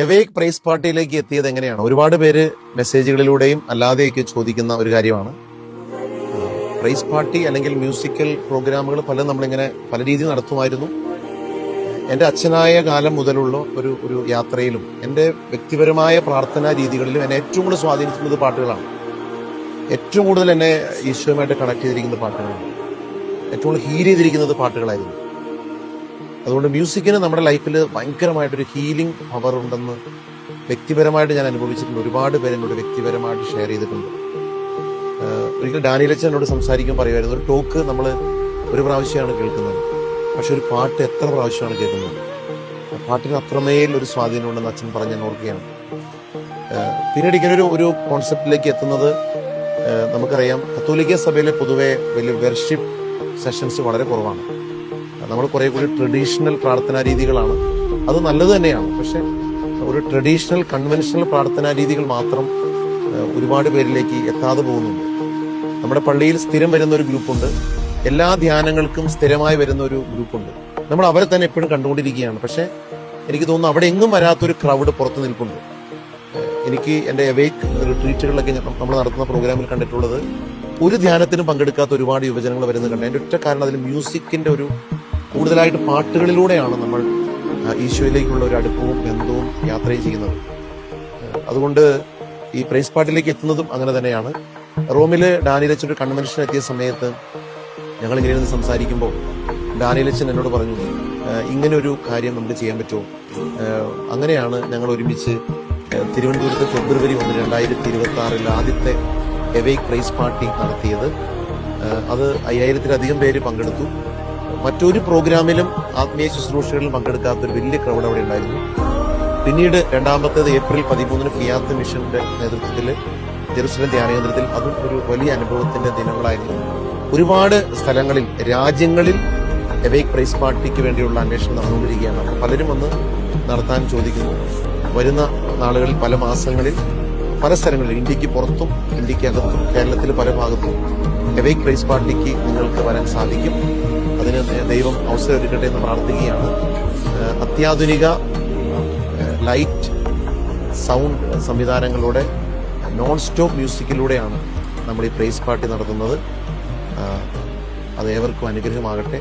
Awake price പാർട്ടിയിലേക്ക് എത്തിയത് എങ്ങനെയാണ്? ഒരുപാട് പേര് മെസ്സേജുകളിലൂടെയും അല്ലാതെയൊക്കെ ചോദിക്കുന്ന ഒരു കാര്യമാണ്. പ്രൈസ് പാർട്ടി അല്ലെങ്കിൽ മ്യൂസിക്കൽ പ്രോഗ്രാമുകൾ പലതും നമ്മളിങ്ങനെ പല രീതിയിൽ നടത്തുമായിരുന്നു. എൻ്റെ അച്ഛനായ കാലം മുതലുള്ള ഒരു യാത്രയിലും എൻ്റെ വ്യക്തിപരമായ പ്രാർത്ഥനാ രീതികളിലും എന്നെ ഏറ്റവും കൂടുതൽ സ്വാധീനിക്കുന്നത് പാട്ടുകളാണ്. ഏറ്റവും കൂടുതൽ എന്നെ ഈശോയുമായിട്ട് കണക്ട് ചെയ്തിരിക്കുന്ന പാട്ടുകളാണ്. ഏറ്റവും കൂടുതൽ ഹീൽ ചെയ്തിരിക്കുന്നത് പാട്ടുകളായിരുന്നു. അതുകൊണ്ട് മ്യൂസിക്കിന് നമ്മുടെ ലൈഫിൽ ഭയങ്കരമായിട്ടൊരു ഹീലിംഗ് പവർ ഉണ്ടെന്ന് വ്യക്തിപരമായിട്ട് ഞാൻ അനുഭവിച്ചിട്ടുണ്ട്. ഒരുപാട് പേര് എന്നോട് വ്യക്തിപരമായിട്ട് ഷെയർ ചെയ്തിട്ടുണ്ട്. ഒരിക്കൽ ഡാനിയലച്ചൻ എന്നോട് സംസാരിക്കുമ്പോൾ പറയുമായിരുന്നു, ഒരു ടോക്ക് നമ്മൾ ഒരു പ്രാവശ്യമാണ് കേൾക്കുന്നത്, പക്ഷെ ഒരു പാട്ട് എത്ര പ്രാവശ്യമാണ് കേൾക്കുന്നത്. പാട്ടിന് അത്രമേൽ ഒരു സ്വാധീനമുണ്ടെന്ന് അച്ഛൻ പറഞ്ഞ് ഞാൻ ഓർക്കുകയാണ്. പിന്നീട് ഇങ്ങനെ ഒരു കോൺസെപ്റ്റിലേക്ക് എത്തുന്നത്, നമുക്കറിയാം കത്തോലിക്ക സഭയിലെ പൊതുവെ വലിയ വെർഷിപ്പ് സെഷൻസ് വളരെ കുറവാണ്. നമ്മൾ കുറെ കൂടി ട്രഡീഷണൽ പ്രാർത്ഥനാ രീതികളാണ്. അത് നല്ലത് തന്നെയാണ്. പക്ഷെ ഒരു ട്രഡീഷണൽ കൺവെൻഷണൽ പ്രാർത്ഥനാ രീതികൾ മാത്രം ഒരുപാട് പേരിലേക്ക് എത്താതെ പോകുന്നുണ്ട്. നമ്മുടെ പള്ളിയിൽ സ്ഥിരം വരുന്ന ഒരു ഗ്രൂപ്പുണ്ട്, എല്ലാ ധ്യാനങ്ങൾക്കും സ്ഥിരമായി വരുന്ന ഒരു ഗ്രൂപ്പുണ്ട്. നമ്മൾ അവരെ തന്നെ എപ്പോഴും കണ്ടുകൊണ്ടിരിക്കുകയാണ്. പക്ഷെ എനിക്ക് തോന്നുന്നു അവിടെ എങ്ങും വരാത്തൊരു ക്രൗഡ് പുറത്ത് നിൽപ്പുണ്ട്. എനിക്ക് എൻ്റെ എവേക്ക് റിട്രീറ്റുകളിലൊക്കെ നമ്മൾ നടത്തുന്ന പ്രോഗ്രാമിൽ കണ്ടിട്ടുള്ളത്, ഒരു ധ്യാനത്തിനും പങ്കെടുക്കാത്ത ഒരുപാട് യുവജനങ്ങൾ വരുന്നത് കണ്ടു. അതിൻ്റെ ഒറ്റ കാരണം അതിൽ മ്യൂസിക്കിന്റെ ഒരു കൂടുതലായിട്ട് പാട്ടുകളിലൂടെയാണ് നമ്മൾ ഈശോയിലേക്കുള്ള ഒരു അടുപ്പവും ബന്ധവും യാത്രയും ചെയ്യുന്നത്. അതുകൊണ്ട് ഈ പ്രൈസ് പാർട്ടിയിലേക്ക് എത്തുന്നതും അങ്ങനെ തന്നെയാണ്. റോമില് ഡാനിയലച്ചൻ ഒരു കൺവെൻഷൻ എത്തിയ സമയത്ത് ഞങ്ങൾ ഇങ്ങനെ ഇരുന്ന് സംസാരിക്കുമ്പോൾ ഡാനിയലച്ചൻ എന്നോട് പറഞ്ഞു, ഇങ്ങനെ ഒരു കാര്യം നമുക്ക് ചെയ്യാൻ പറ്റുമോ? അങ്ങനെയാണ് ഞങ്ങൾ ഒരുമിച്ച് തിരുവനന്തപുരത്ത് ഫെബ്രുവരി 1, 2026 ആദ്യത്തെ എവേക്ക് പ്രൈസ് പാർട്ടി നടത്തിയത്. അത് 5000-ലധികം പേര് പങ്കെടുത്തു. മറ്റൊരു പ്രോഗ്രാമിലും ആത്മീയ ശുശ്രൂഷകളിലും പങ്കെടുക്കാത്തൊരു വലിയ ക്രൗഡ് അവിടെ ഉണ്ടായിരുന്നു. പിന്നീട് രണ്ടാമത്തേത് ഏപ്രിൽ 13 ഫിയാത്ത് മിഷന്റെ നേതൃത്വത്തിൽ ജെറുസലേം ധ്യാനകേന്ദ്രത്തിൽ, അതും ഒരു വലിയ അനുഭവത്തിന്റെ ദിനങ്ങളായിരുന്നു. ഒരുപാട് സ്ഥലങ്ങളിൽ, രാജ്യങ്ങളിൽ എവേക്ക് പ്രൈസ് പാർട്ടിക്ക് വേണ്ടിയുള്ള അന്വേഷണം നടന്നുകൊണ്ടിരിക്കുകയാണ്. അപ്പോൾ പലരും വന്ന് നടത്താൻ ചോദിക്കുന്നു. വരുന്ന നാളുകളിൽ പല മാസങ്ങളിൽ പല സ്ഥലങ്ങളിൽ, ഇന്ത്യക്ക് പുറത്തും ഇന്ത്യക്കകത്തും കേരളത്തിൽ പല ഭാഗത്തും എവേക്ക് പ്രൈസ് പാർട്ടിക്ക് നിങ്ങൾക്ക് വരാൻ സാധിക്കും. അതിന് ദൈവം അവസരം ഒരുക്കട്ടെ എന്ന് പ്രാർത്ഥിക്കുകയാണ്. അത്യാധുനിക ലൈറ്റ് സൗണ്ട് സംവിധാനങ്ങളോടെ നോൺ സ്റ്റോപ്പ് മ്യൂസിക്കിലൂടെയാണ് നമ്മൾ ഈ പ്രൈസ് പാർട്ടി നടത്തുന്നത്. അത് ഏവർക്കും അനുഗ്രഹമാകട്ടെ.